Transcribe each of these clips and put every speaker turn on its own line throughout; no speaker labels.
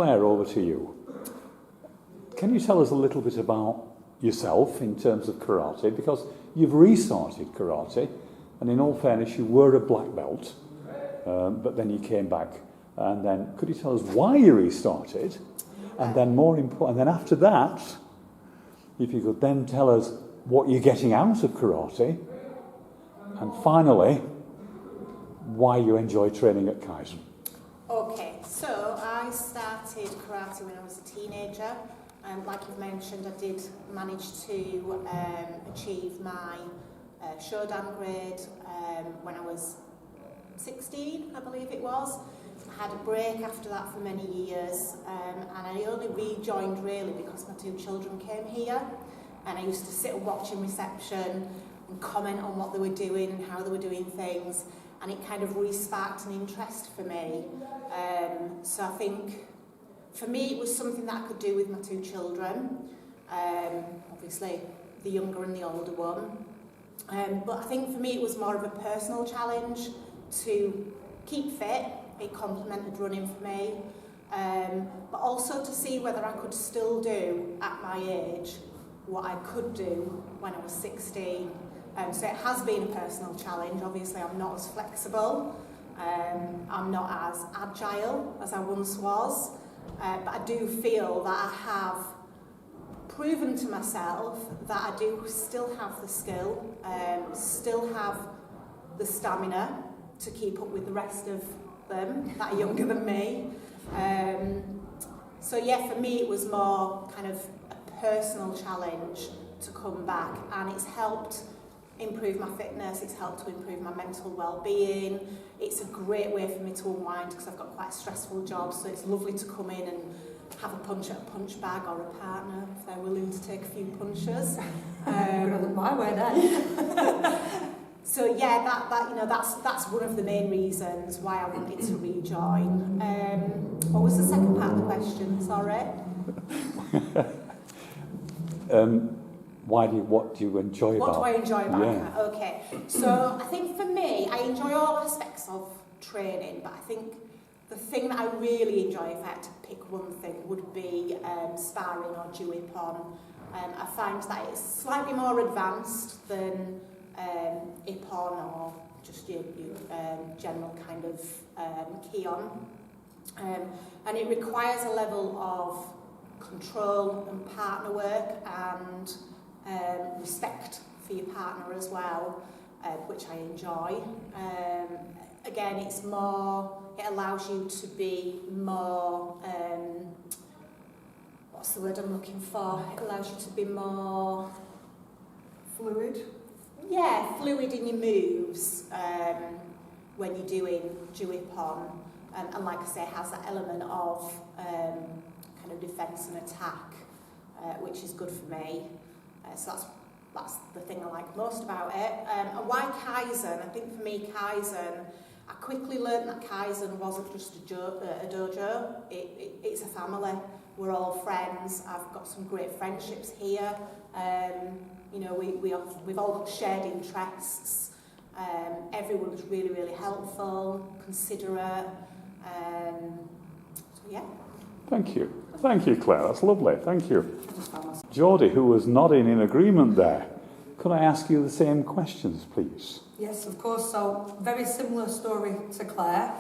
Claire, over to you. Can you tell us a little bit about yourself in terms of karate? Because you've restarted karate, and in all fairness, you were a black belt, but then you came back. And then, could you tell us why you restarted? And then, more important, and then after that, if you could then tell us what you're getting out of karate, and finally, why you enjoy training at Kaizen.
Okay, so I started karate when I was a teenager. Like you've mentioned, I did manage to achieve my Shodan grade when I was 16, I believe it was. I had a break after that for many years, and I only rejoined really because my two children came here, and I used to sit and watch in reception and comment on what they were doing and how they were doing things, and it kind of re-sparked an interest for me. So I think for me it was something that I could do with my two children, obviously the younger and the older one, but I think for me it was more of a personal challenge to keep fit. It complemented running for me, but also to see whether I could still do at my age what I could do when I was 16. So it has been a personal challenge. Obviously I'm not as flexible, I'm not as agile as I once was, but I do feel that I have proven to myself that I do still have the skill, still have the stamina to keep up with the rest of them that are younger than me. So yeah, for me it was more kind of a personal challenge to come back, and it's helped improve my fitness, it's helped to improve my mental well-being. It's a great way for me to unwind because I've got quite a stressful job, so it's lovely to come in and have a punch at a punch bag, or a partner if they're willing to take a few punches.
You're gonna look my way then.
So yeah, that's one of the main reasons why I wanted to rejoin. What was the second part of the question? Sorry.
What do you enjoy about it?
What do I enjoy about it?
Yeah.
Okay, so I think for me, I enjoy all aspects of training, but I think the thing that I really enjoy, if I had to pick one thing, would be sparring or jiu-ipon. I find that it's slightly more advanced than Ippon or just your general kind of Kion, and it requires a level of control and partner work and respect for your partner as well, which I enjoy. Again, it allows you to be more, what's the word I'm looking for? It allows you to be more
Fluid.
Yeah, fluid in your moves when you're doing jiu-ipon, and like I say, it has that element of kind of defence and attack, which is good for me. So that's the thing I like most about it. And why Kaizen? I think for me, Kaizen, I quickly learned that Kaizen wasn't just a dojo. It's a family. We're all friends. I've got some great friendships here. We've all got shared interests. Everyone's really, really helpful, considerate. So yeah.
Thank you, Claire. That's lovely. Thank you. Jodie, who was nodding in agreement there, could I ask you the same questions, please?
Yes, of course. So, very similar story to Claire.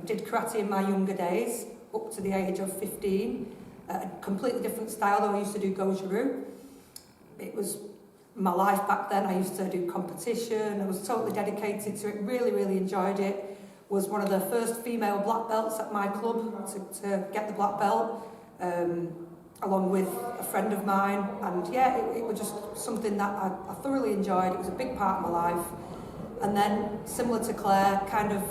Did karate in my younger days, up to the age of 15. A completely different style, though. I used to do goju-ryu. It was my life back then. I used to do competition. I was totally dedicated to it. Really, really enjoyed it. Was one of the first female black belts at my club to get the black belt, along with a friend of mine. And yeah, it was just something that I thoroughly enjoyed. It was a big part of my life. And then, similar to Claire, kind of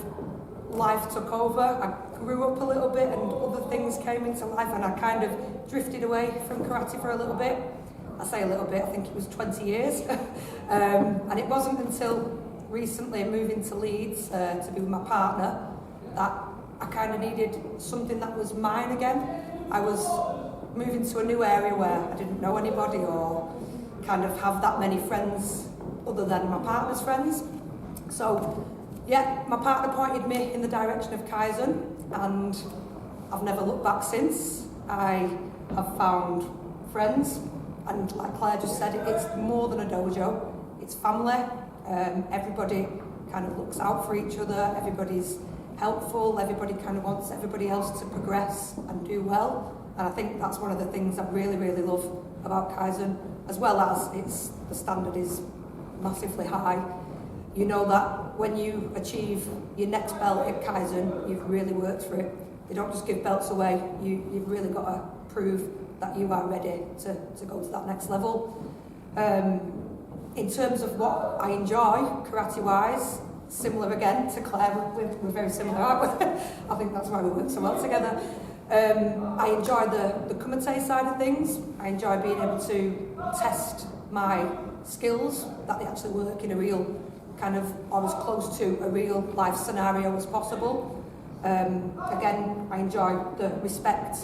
life took over. I grew up a little bit and other things came into life, and I kind of drifted away from karate for a little bit. I say a little bit, I think it was 20 years. And it wasn't until recently moving to Leeds to be with my partner that I kind of needed something that was mine again. I was moving to a new area where I didn't know anybody or kind of have that many friends other than my partner's friends. So yeah, my partner pointed me in the direction of Kaizen, and I've never looked back since. I have found friends, and like Claire just said, it's more than a dojo, it's family. Everybody kind of looks out for each other, everybody's helpful, everybody kind of wants everybody else to progress and do well. And I think that's one of the things I really, really love about Kaizen, as well as the standard is massively high. You know that when you achieve your next belt at Kaizen, you've really worked for it. They don't just give belts away, you've really got to prove that you are ready to go to that next level. In terms of what I enjoy, karate-wise, similar again to Claire, we're very similar, aren't we? I think that's why we work so well together. I enjoy the kumite side of things. I enjoy being able to test my skills, that they actually work in a real kind of, or as close to a real life scenario as possible. Again, I enjoy the respect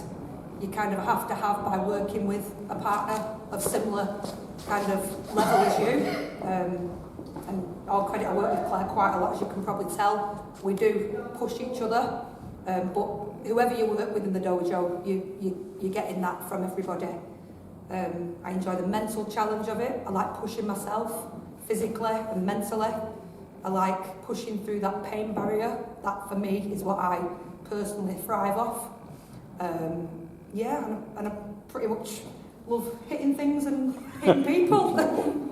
you kind of have to have by working with a partner of similar kind of level as you. And all credit, I work with Claire quite a lot, as you can probably tell. We do push each other, but whoever you work with in the dojo, you're getting that from everybody. I enjoy the mental challenge of it. I like pushing myself physically and mentally. I like pushing through that pain barrier. That for me is what I personally thrive off. And I pretty much love hitting things and hitting people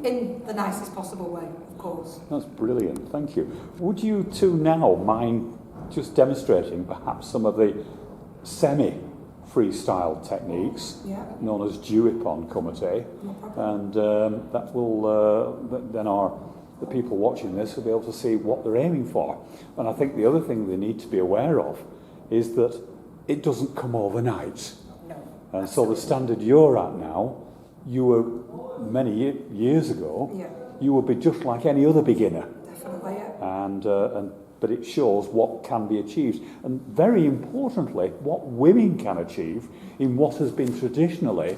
in the nicest possible way, of course.
That's brilliant, thank you. Would you two now mind just demonstrating perhaps some of the semi-freestyle techniques known as Juippon Kumite?
No problem.
And that will then the people watching this will be able to see what they're aiming for. And I think the other thing they need to be aware of is that it doesn't come overnight.
No.
And so the standard you're at now, you were many years ago, you would be just like any other beginner.
Definitely, yeah.
But it shows what can be achieved. And very importantly, what women can achieve in what has been traditionally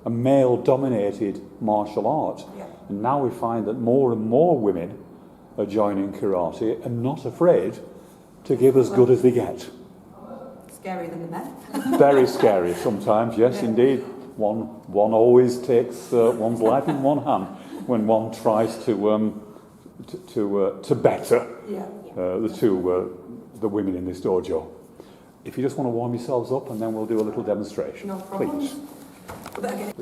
a male-dominated martial art.
Yeah.
And now we find that more and more women are joining karate and not afraid to give as good as they get.
Scarier than the men.
Very scary sometimes, yes, indeed. One always takes one's life in one hand when one tries to better the women in this dojo. If you just want to warm yourselves up, and then we'll do a little demonstration.
No problem.
Please.
But again,